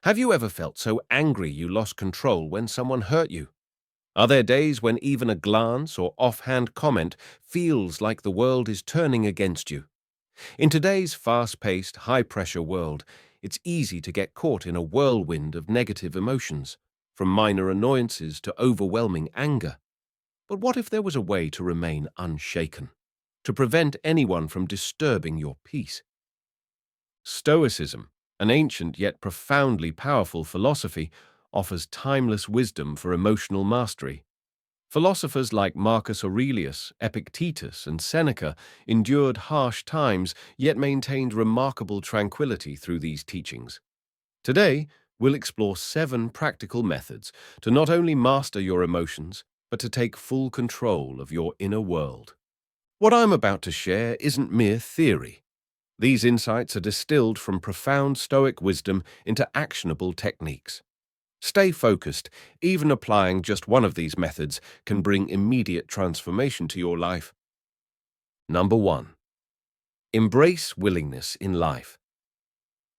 Have you ever felt so angry you lost control when someone hurt you? Are there days when even a glance or offhand comment feels like the world is turning against you? In today's fast-paced, high-pressure world, it's easy to get caught in a whirlwind of negative emotions, from minor annoyances to overwhelming anger. But what if there was a way to remain unshaken, to prevent anyone from disturbing your peace? Stoicism, an ancient yet profoundly powerful philosophy, offers timeless wisdom for emotional mastery. Philosophers like Marcus Aurelius, Epictetus, and Seneca endured harsh times yet maintained remarkable tranquility through these teachings. Today, we'll explore 7 practical methods to not only master your emotions, but to take full control of your inner world. What I'm about to share isn't mere theory. These insights are distilled from profound Stoic wisdom into actionable techniques. Stay focused. Even applying just one of these methods can bring immediate transformation to your life. Number 1. Embrace willingness in life.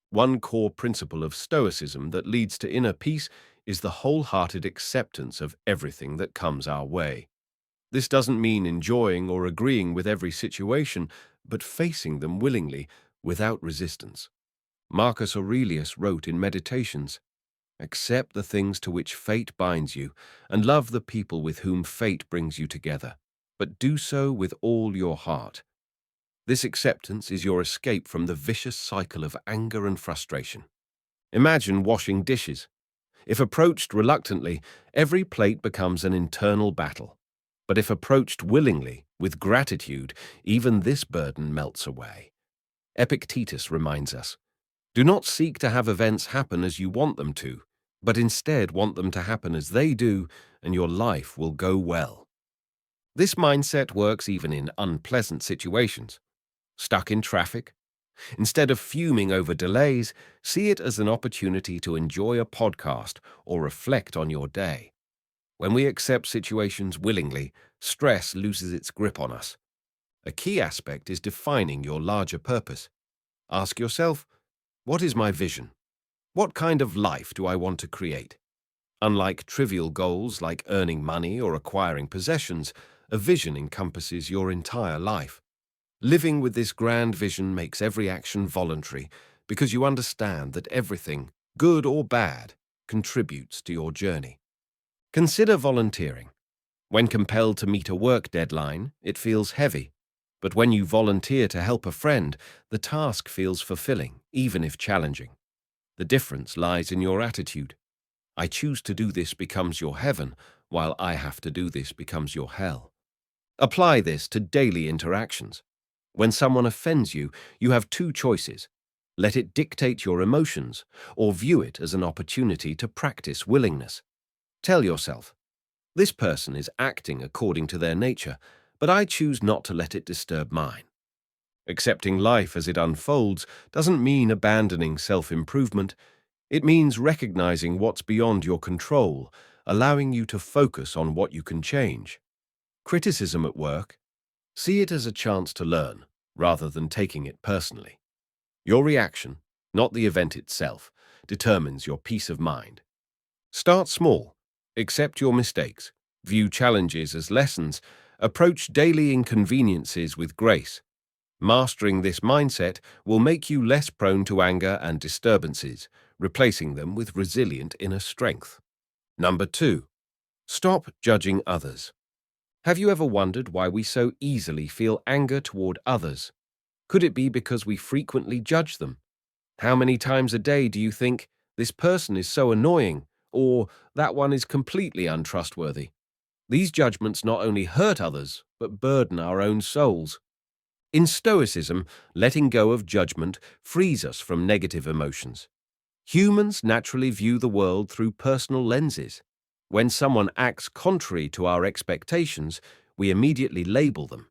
One core principle of Stoicism that leads to inner peace is the wholehearted acceptance of everything that comes our way. This doesn't mean enjoying or agreeing with every situation, but facing them willingly, without resistance. Marcus Aurelius wrote in Meditations, "Accept the things to which fate binds you, and love the people with whom fate brings you together, but do so with all your heart." This acceptance is your escape from the vicious cycle of anger and frustration. Imagine washing dishes. If approached reluctantly, every plate becomes an internal battle. But if approached willingly, with gratitude, even this burden melts away. Epictetus reminds us, "Do not seek to have events happen as you want them to, but instead want them to happen as they do, and your life will go well." This mindset works even in unpleasant situations. Stuck in traffic? Instead of fuming over delays, see it as an opportunity to enjoy a podcast or reflect on your day. When we accept situations willingly, stress loses its grip on us. A key aspect is defining your larger purpose. Ask yourself, what is my vision? What kind of life do I want to create? Unlike trivial goals like earning money or acquiring possessions, a vision encompasses your entire life. Living with this grand vision makes every action voluntary because you understand that everything, good or bad, contributes to your journey. Consider volunteering. When compelled to meet a work deadline, it feels heavy. But when you volunteer to help a friend, the task feels fulfilling, even if challenging. The difference lies in your attitude. I choose to do this becomes your heaven, while I have to do this becomes your hell. Apply this to daily interactions. When someone offends you, you have 2 choices. Let it dictate your emotions, or view it as an opportunity to practice willingness. Tell yourself, this person is acting according to their nature, but I choose not to let it disturb mine. Accepting life as it unfolds doesn't mean abandoning self-improvement. It means recognizing what's beyond your control, allowing you to focus on what you can change. Criticism at work? See it as a chance to learn, rather than taking it personally. Your reaction, not the event itself, determines your peace of mind. Start small. Accept your mistakes. View challenges as lessons. Approach daily inconveniences with grace. Mastering this mindset will make you less prone to anger and disturbances, replacing them with resilient inner strength. Number 2. Stop judging others. Have you ever wondered why we so easily feel anger toward others? Could it be because we frequently judge them? How many times a day do you think, "This person is so annoying," or "That one is completely untrustworthy"? These judgments not only hurt others, but burden our own souls. In Stoicism, letting go of judgment frees us from negative emotions. Humans naturally view the world through personal lenses. When someone acts contrary to our expectations, we immediately label them.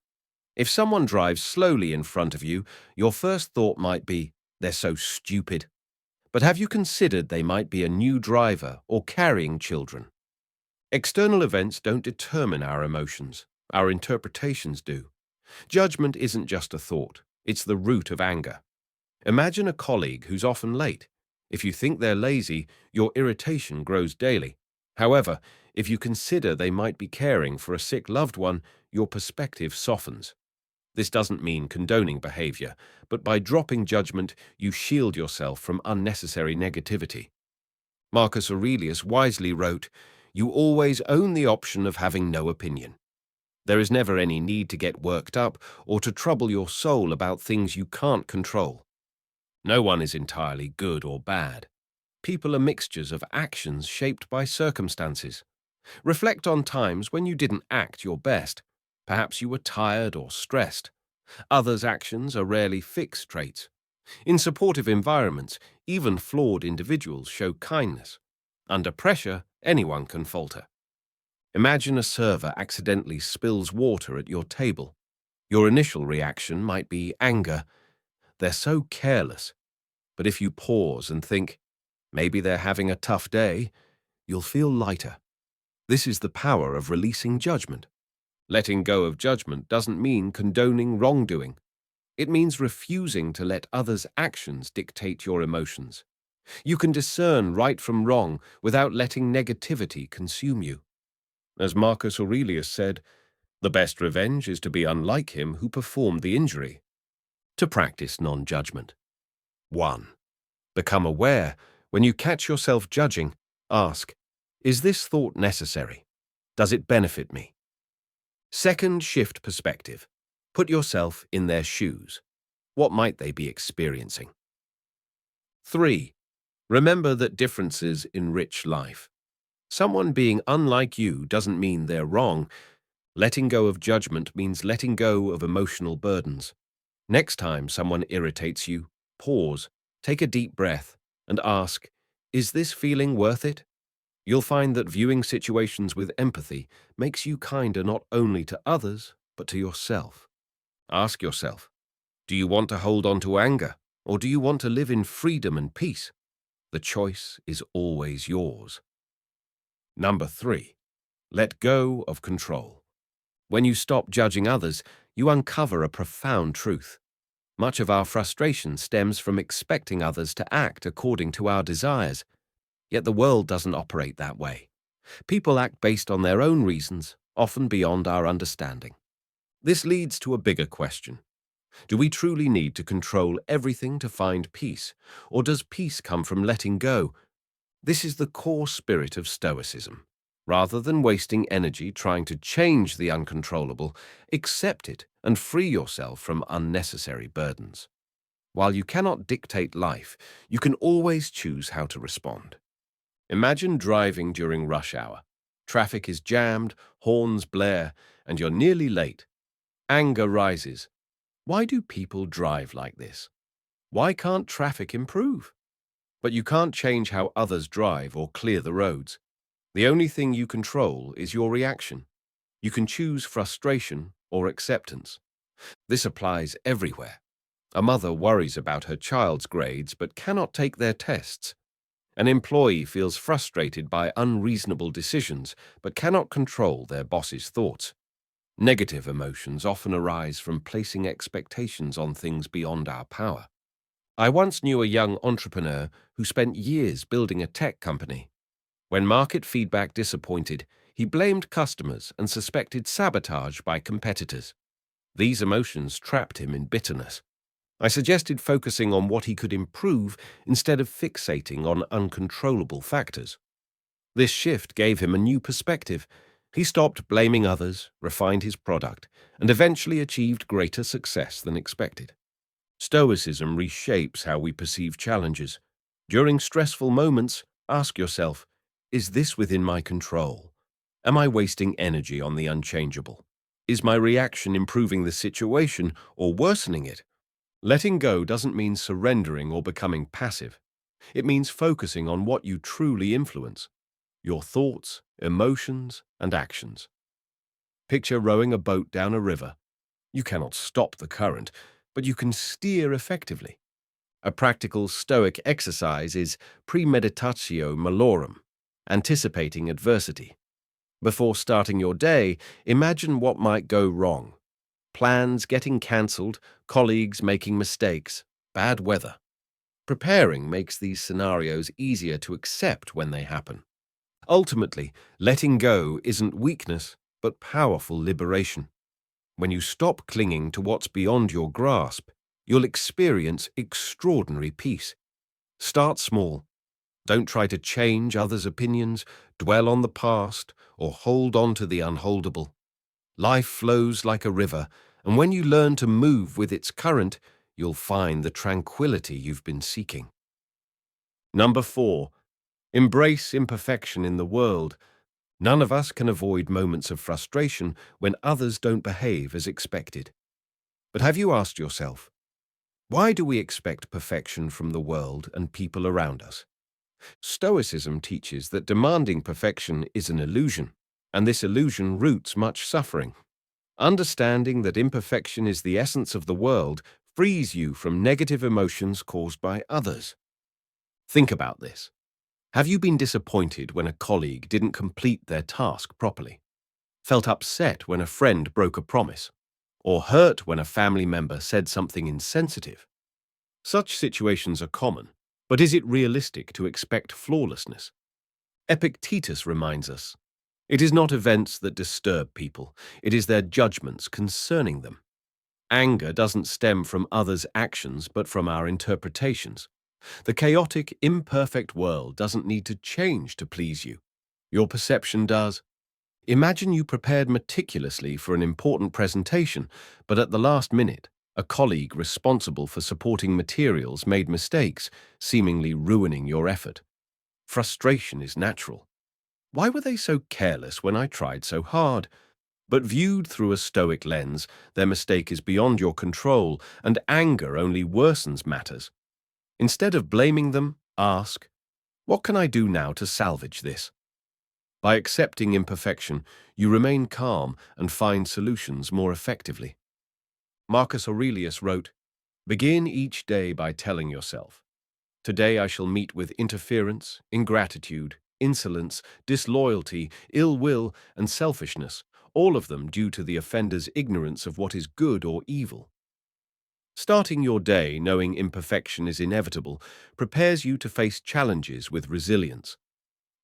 If someone drives slowly in front of you, your first thought might be, "They're so stupid." But have you considered they might be a new driver or carrying children? External events don't determine our emotions. Our interpretations do. Judgment isn't just a thought. It's the root of anger. Imagine a colleague who's often late. If you think they're lazy, your irritation grows daily. However, if you consider they might be caring for a sick loved one, your perspective softens. This doesn't mean condoning behavior, but by dropping judgment, you shield yourself from unnecessary negativity. Marcus Aurelius wisely wrote, "You always own the option of having no opinion." There is never any need to get worked up or to trouble your soul about things you can't control. No one is entirely good or bad. People are mixtures of actions shaped by circumstances. Reflect on times when you didn't act your best. Perhaps you were tired or stressed. Others' actions are rarely fixed traits. In supportive environments, even flawed individuals show kindness. Under pressure, anyone can falter. Imagine a server accidentally spills water at your table. Your initial reaction might be anger. They're so careless. But if you pause and think, maybe they're having a tough day, you'll feel lighter. This is the power of releasing judgment. Letting go of judgment doesn't mean condoning wrongdoing. It means refusing to let others' actions dictate your emotions. You can discern right from wrong without letting negativity consume you. As Marcus Aurelius said, the best revenge is to be unlike him who performed the injury. To practice non-judgment. 1. Become aware. When you catch yourself judging, ask, is this thought necessary? Does it benefit me? 2. Shift perspective. Put yourself in their shoes. What might they be experiencing? 3. Remember that differences enrich life. Someone being unlike you doesn't mean they're wrong. Letting go of judgment means letting go of emotional burdens. Next time someone irritates you, pause, take a deep breath, and ask, is this feeling worth it? You'll find that viewing situations with empathy makes you kinder not only to others, but to yourself. Ask yourself, do you want to hold on to anger, or do you want to live in freedom and peace? The choice is always yours. 3. Let go of control. When you stop judging others, you uncover a profound truth. Much of our frustration stems from expecting others to act according to our desires. Yet the world doesn't operate that way. People act based on their own reasons, often beyond our understanding. This leads to a bigger question. Do we truly need to control everything to find peace, or does peace come from letting go? This is the core spirit of Stoicism. Rather than wasting energy trying to change the uncontrollable, accept it and free yourself from unnecessary burdens. While you cannot dictate life, you can always choose how to respond. Imagine driving during rush hour. Traffic is jammed, horns blare, and you're nearly late. Anger rises. Why do people drive like this? Why can't traffic improve? But you can't change how others drive or clear the roads. The only thing you control is your reaction. You can choose frustration or acceptance. This applies everywhere. A mother worries about her child's grades but cannot take their tests. An employee feels frustrated by unreasonable decisions but cannot control their boss's thoughts. Negative emotions often arise from placing expectations on things beyond our power. I once knew a young entrepreneur who spent years building a tech company. When market feedback disappointed, he blamed customers and suspected sabotage by competitors. These emotions trapped him in bitterness. I suggested focusing on what he could improve instead of fixating on uncontrollable factors. This shift gave him a new perspective. He stopped blaming others, refined his product, and eventually achieved greater success than expected. Stoicism reshapes how we perceive challenges. During stressful moments, ask yourself, is this within my control? Am I wasting energy on the unchangeable? Is my reaction improving the situation or worsening it? Letting go doesn't mean surrendering or becoming passive. It means focusing on what you truly influence: your thoughts, emotions, and actions. Picture rowing a boat down a river. You cannot stop the current, but you can steer effectively. A practical Stoic exercise is premeditatio malorum, anticipating adversity. Before starting your day, imagine what might go wrong. Plans getting cancelled, colleagues making mistakes, bad weather. Preparing makes these scenarios easier to accept when they happen. Ultimately, letting go isn't weakness, but powerful liberation. When you stop clinging to what's beyond your grasp, you'll experience extraordinary peace. Start small. Don't try to change others' opinions, dwell on the past, or hold on to the unholdable. Life flows like a river, and when you learn to move with its current, you'll find the tranquility you've been seeking. Number 4. Embrace imperfection in the world. None of us can avoid moments of frustration when others don't behave as expected. But have you asked yourself, why do we expect perfection from the world and people around us? Stoicism teaches that demanding perfection is an illusion, and this illusion roots much suffering. Understanding that imperfection is the essence of the world frees you from negative emotions caused by others. Think about this. Have you been disappointed when a colleague didn't complete their task properly? Felt upset when a friend broke a promise? Or hurt when a family member said something insensitive? Such situations are common, but is it realistic to expect flawlessness? Epictetus reminds us, it is not events that disturb people, it is their judgments concerning them. Anger doesn't stem from others' actions, but from our interpretations. The chaotic, imperfect world doesn't need to change to please you. Your perception does. Imagine you prepared meticulously for an important presentation, but at the last minute, a colleague responsible for supporting materials made mistakes, seemingly ruining your effort. Frustration is natural. Why were they so careless when I tried so hard? But viewed through a Stoic lens, their mistake is beyond your control, and anger only worsens matters. Instead of blaming them, ask, what can I do now to salvage this? By accepting imperfection, you remain calm and find solutions more effectively. Marcus Aurelius wrote, begin each day by telling yourself, today I shall meet with interference, ingratitude, insolence, disloyalty, ill will, and selfishness, all of them due to the offender's ignorance of what is good or evil. Starting your day knowing imperfection is inevitable prepares you to face challenges with resilience.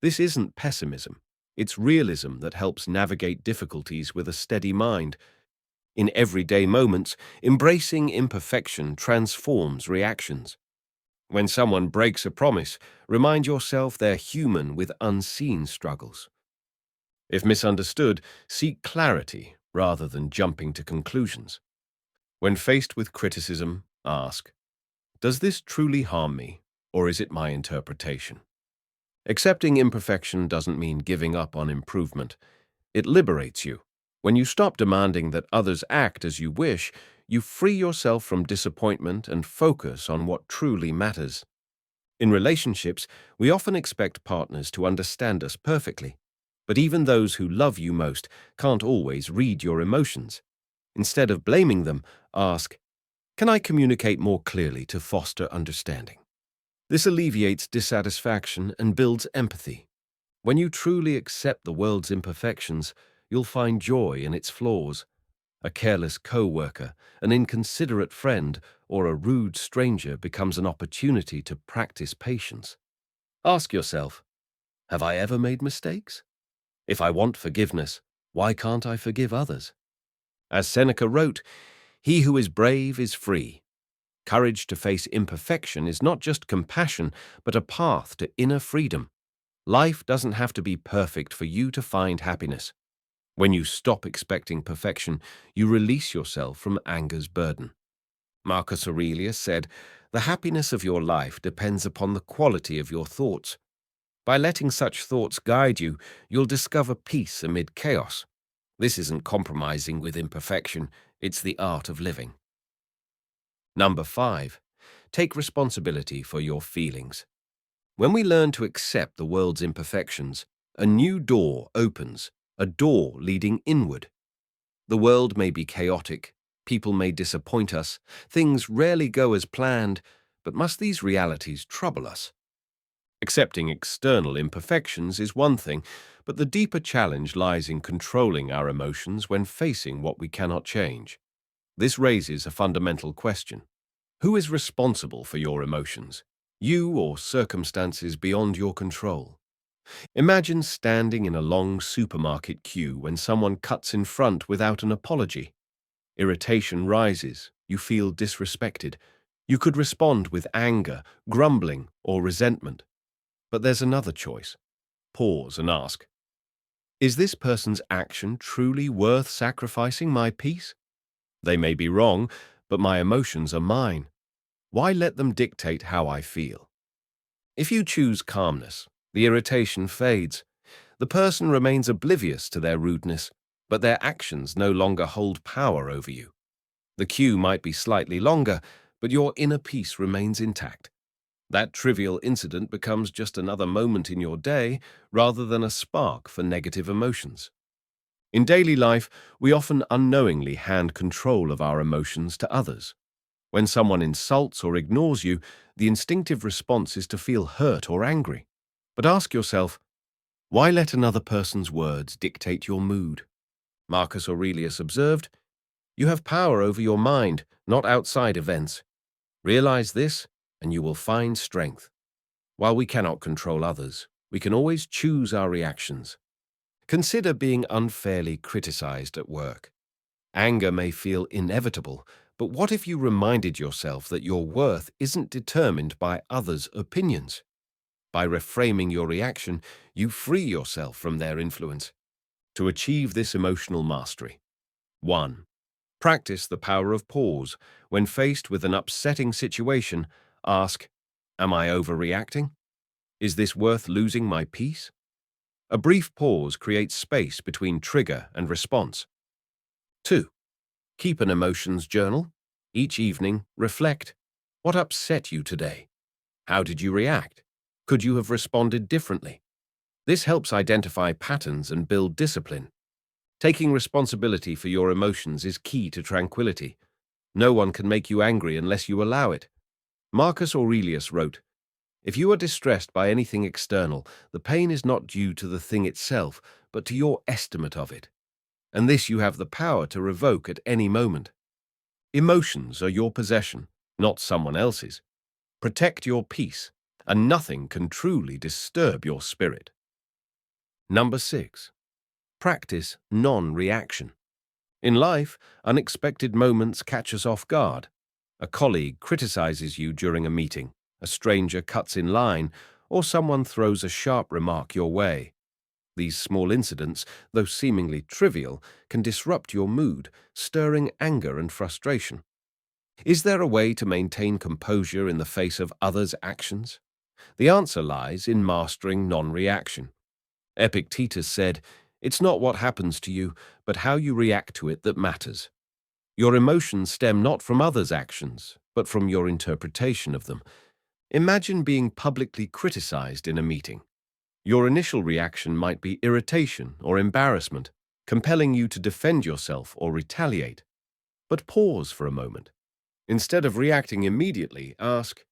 This isn't pessimism, it's realism that helps navigate difficulties with a steady mind. In everyday moments, embracing imperfection transforms reactions. When someone breaks a promise, remind yourself they're human with unseen struggles. If misunderstood, seek clarity rather than jumping to conclusions. When faced with criticism, ask, does this truly harm me, or is it my interpretation? Accepting imperfection doesn't mean giving up on improvement. It liberates you. When you stop demanding that others act as you wish, you free yourself from disappointment and focus on what truly matters. In relationships, we often expect partners to understand us perfectly, but even those who love you most can't always read your emotions. Instead of blaming them, ask, can I communicate more clearly to foster understanding? This alleviates dissatisfaction and builds empathy. When you truly accept the world's imperfections, you'll find joy in its flaws. A careless co-worker, an inconsiderate friend, or a rude stranger becomes an opportunity to practice patience. Ask yourself, have I ever made mistakes? If I want forgiveness, why can't I forgive others? As Seneca wrote, he who is brave is free. Courage to face imperfection is not just compassion, but a path to inner freedom. Life doesn't have to be perfect for you to find happiness. When you stop expecting perfection, you release yourself from anger's burden. Marcus Aurelius said, the happiness of your life depends upon the quality of your thoughts. By letting such thoughts guide you, you'll discover peace amid chaos. This isn't compromising with imperfection, it's the art of living. Number 5. Take responsibility for your feelings. When we learn to accept the world's imperfections, a new door opens, a door leading inward. The world may be chaotic, people may disappoint us, things rarely go as planned, but must these realities trouble us? Accepting external imperfections is one thing, but the deeper challenge lies in controlling our emotions when facing what we cannot change. This raises a fundamental question. Who is responsible for your emotions? you or circumstances beyond your control. Imagine standing in a long supermarket queue when someone cuts in front without an apology. Irritation rises, you feel disrespected. You could respond with anger, grumbling, or resentment. But there's another choice. Pause and ask, is this person's action truly worth sacrificing my peace? They may be wrong, but my emotions are mine. Why let them dictate how I feel? If you choose calmness, the irritation fades. The person remains oblivious to their rudeness, but their actions no longer hold power over you. The queue might be slightly longer, but your inner peace remains intact. That trivial incident becomes just another moment in your day rather than a spark for negative emotions. In daily life, we often unknowingly hand control of our emotions to others. When someone insults or ignores you, the instinctive response is to feel hurt or angry. But ask yourself, why let another person's words dictate your mood? Marcus Aurelius observed, you have power over your mind, not outside events. Realize this, and you will find strength. While we cannot control others, we can always choose our reactions. Consider being unfairly criticized at work. Anger may feel inevitable, but what if you reminded yourself that your worth isn't determined by others' opinions? By reframing your reaction, you free yourself from their influence. To achieve this emotional mastery, 1. Practice the power of pause. When faced with an upsetting situation, ask, am I overreacting? Is this worth losing my peace? A brief pause creates space between trigger and response. 2. Keep an emotions journal. Each evening, reflect. What upset you today? How did you react? Could you have responded differently? This helps identify patterns and build discipline. Taking responsibility for your emotions is key to tranquility. No one can make you angry unless you allow it. Marcus Aurelius wrote, if you are distressed by anything external, the pain is not due to the thing itself, but to your estimate of it. And this you have the power to revoke at any moment. Emotions are your possession, not someone else's. Protect your peace, and nothing can truly disturb your spirit. 6. Practice non-reaction. In life, unexpected moments catch us off guard. A colleague criticizes you during a meeting, a stranger cuts in line, or someone throws a sharp remark your way. These small incidents, though seemingly trivial, can disrupt your mood, stirring anger and frustration. Is there a way to maintain composure in the face of others' actions? The answer lies in mastering non-reaction. Epictetus said, it's not what happens to you, but how you react to it that matters. Your emotions stem not from others' actions, but from your interpretation of them. Imagine being publicly criticized in a meeting. Your initial reaction might be irritation or embarrassment, compelling you to defend yourself or retaliate. But pause for a moment. Instead of reacting immediately, ask,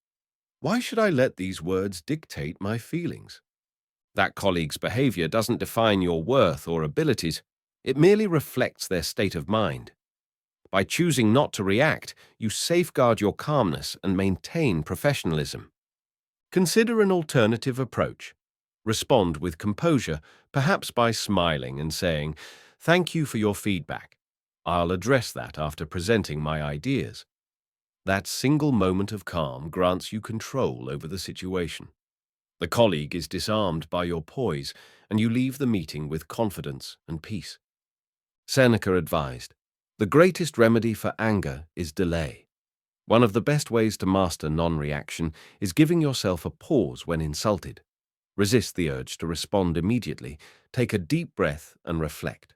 why should I let these words dictate my feelings? That colleague's behavior doesn't define your worth or abilities. It merely reflects their state of mind. By choosing not to react, you safeguard your calmness and maintain professionalism. Consider an alternative approach. Respond with composure, perhaps by smiling and saying, thank you for your feedback. I'll address that after presenting my ideas. That single moment of calm grants you control over the situation. The colleague is disarmed by your poise, and you leave the meeting with confidence and peace. Seneca advised, the greatest remedy for anger is delay. One of the best ways to master non-reaction is giving yourself a pause when insulted. Resist the urge to respond immediately. Take a deep breath and reflect.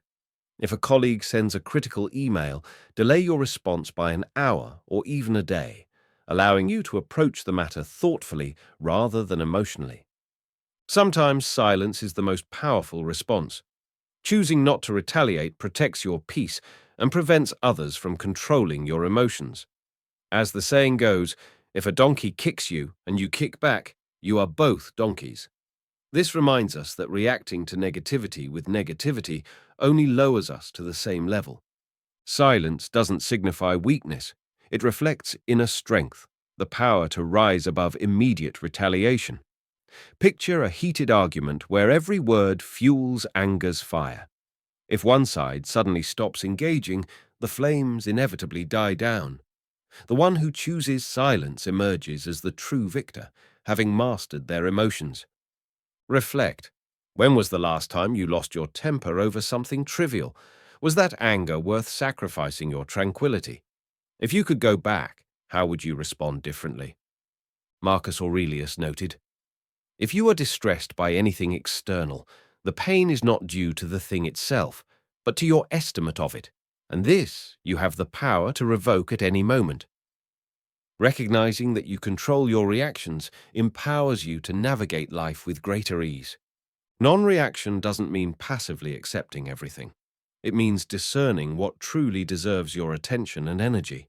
If a colleague sends a critical email, delay your response by an hour or even a day, allowing you to approach the matter thoughtfully rather than emotionally. Sometimes silence is the most powerful response. Choosing not to retaliate protects your peace and prevents others from controlling your emotions. As the saying goes, if a donkey kicks you and you kick back, you are both donkeys. This reminds us that reacting to negativity with negativity only lowers us to the same level. Silence doesn't signify weakness. It reflects inner strength. the power to rise above immediate retaliation. Picture a heated argument where every word fuels anger's fire. If one side suddenly stops engaging, the flames inevitably die down. The one who chooses silence emerges as the true victor, having mastered their emotions. Reflect. When was the last time you lost your temper over something trivial? Was that anger worth sacrificing your tranquility? If you could go back, how would you respond differently? Marcus Aurelius noted, "If you are distressed by anything external, the pain is not due to the thing itself, but to your estimate of it, and this you have the power to revoke at any moment." Recognizing that you control your reactions empowers you to navigate life with greater ease. Non-reaction doesn't mean passively accepting everything. It means discerning what truly deserves your attention and energy.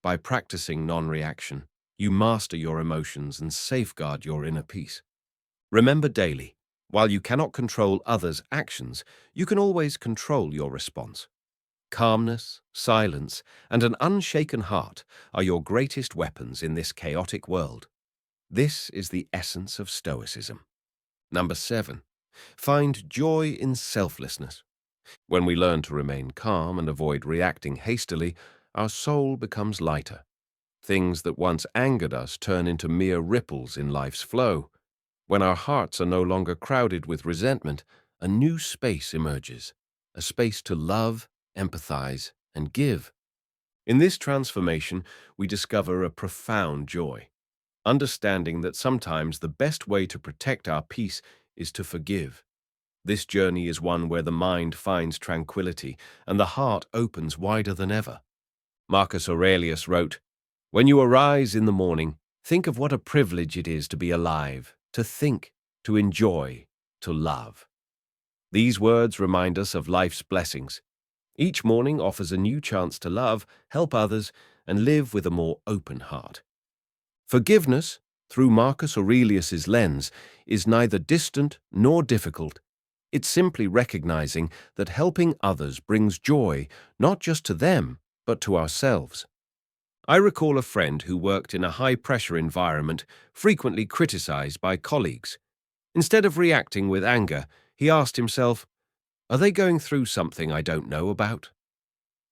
By practicing non-reaction, you master your emotions and safeguard your inner peace. Remember daily, while you cannot control others' actions, you can always control your response. Calmness, silence, and an unshaken heart are your greatest weapons in this chaotic world. This is the essence of Stoicism. Number 7. Find joy in selflessness. When we learn to remain calm and avoid reacting hastily, our soul becomes lighter. Things that once angered us turn into mere ripples in life's flow. When our hearts are no longer crowded with resentment, a new space emerges, a space to love, empathize, and give. In this transformation, we discover a profound joy, understanding that sometimes the best way to protect our peace is to forgive. This journey is one where the mind finds tranquility and the heart opens wider than ever. Marcus Aurelius wrote, "When you arise in the morning, think of what a privilege it is to be alive, to think, to enjoy, to love." These words remind us of life's blessings. Each morning offers a new chance to love, help others, and live with a more open heart. Forgiveness, through Marcus Aurelius's lens, is neither distant nor difficult. It's simply recognizing that helping others brings joy, not just to them, but to ourselves. I recall a friend who worked in a high-pressure environment, frequently criticized by colleagues. Instead of reacting with anger, he asked himself, "Are they going through something I don't know about?"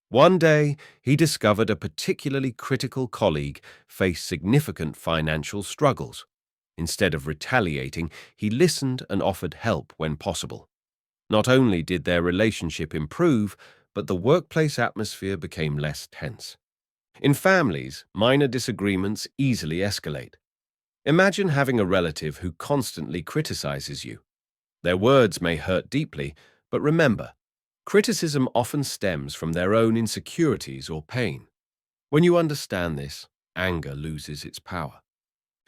One day, he discovered a particularly critical colleague faced significant financial struggles. Instead of retaliating, he listened and offered help when possible. Not only did their relationship improve, but the workplace atmosphere became less tense. In families, minor disagreements easily escalate. Imagine having a relative who constantly criticizes you. Their words may hurt deeply, but remember, criticism often stems from their own insecurities or pain. When you understand this, anger loses its power.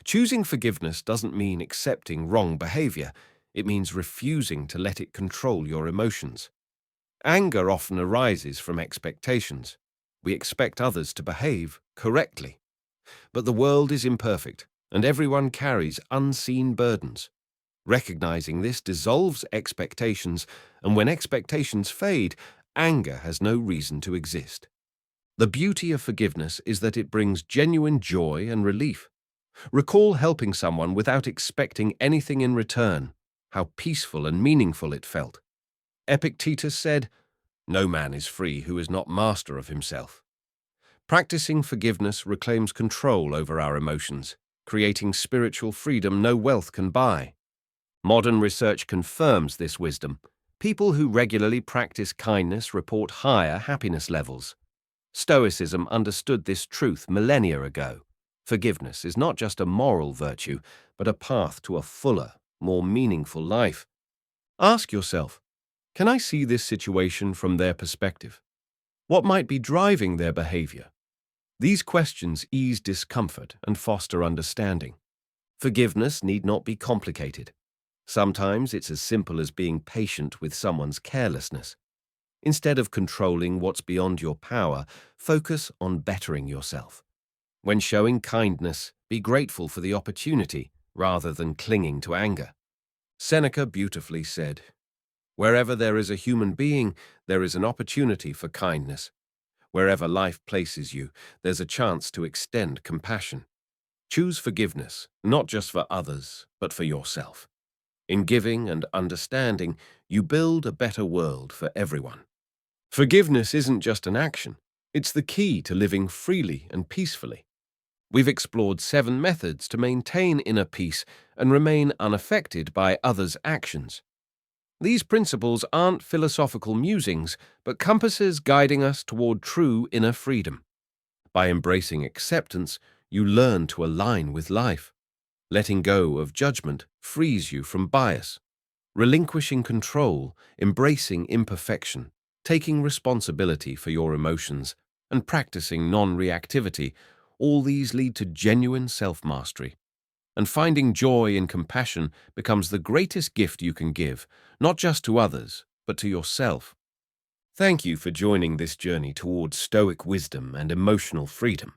Choosing forgiveness doesn't mean accepting wrong behavior. It means refusing to let it control your emotions. Anger often arises from expectations. We expect others to behave correctly. But the world is imperfect, and everyone carries unseen burdens. Recognizing this dissolves expectations, and when expectations fade, anger has no reason to exist. The beauty of forgiveness is that it brings genuine joy and relief. Recall helping someone without expecting anything in return. How peaceful and meaningful it felt. Epictetus said, "No man is free who is not master of himself." Practicing forgiveness reclaims control over our emotions, creating spiritual freedom no wealth can buy. Modern research confirms this wisdom. People who regularly practice kindness report higher happiness levels. Stoicism understood this truth millennia ago. Forgiveness is not just a moral virtue, but a path to a fuller, more meaningful life. Ask yourself, can I see this situation from their perspective? What might be driving their behavior? These questions ease discomfort and foster understanding. Forgiveness need not be complicated. Sometimes it's as simple as being patient with someone's carelessness. Instead of controlling what's beyond your power, focus on bettering yourself. When showing kindness, be grateful for the opportunity rather than clinging to anger. Seneca beautifully said, "Wherever there is a human being, there is an opportunity for kindness. Wherever life places you, there's a chance to extend compassion." Choose forgiveness, not just for others, but for yourself. In giving and understanding, you build a better world for everyone. Forgiveness isn't just an action, it's the key to living freely and peacefully. We've explored 7 methods to maintain inner peace and remain unaffected by others' actions. These principles aren't philosophical musings, but compasses guiding us toward true inner freedom. By embracing acceptance, you learn to align with life. Letting go of judgment frees you from bias. Relinquishing control, embracing imperfection, taking responsibility for your emotions, and practicing non-reactivity, all these lead to genuine self-mastery. And finding joy in compassion becomes the greatest gift you can give, not just to others, but to yourself. Thank you for joining this journey towards Stoic wisdom and emotional freedom.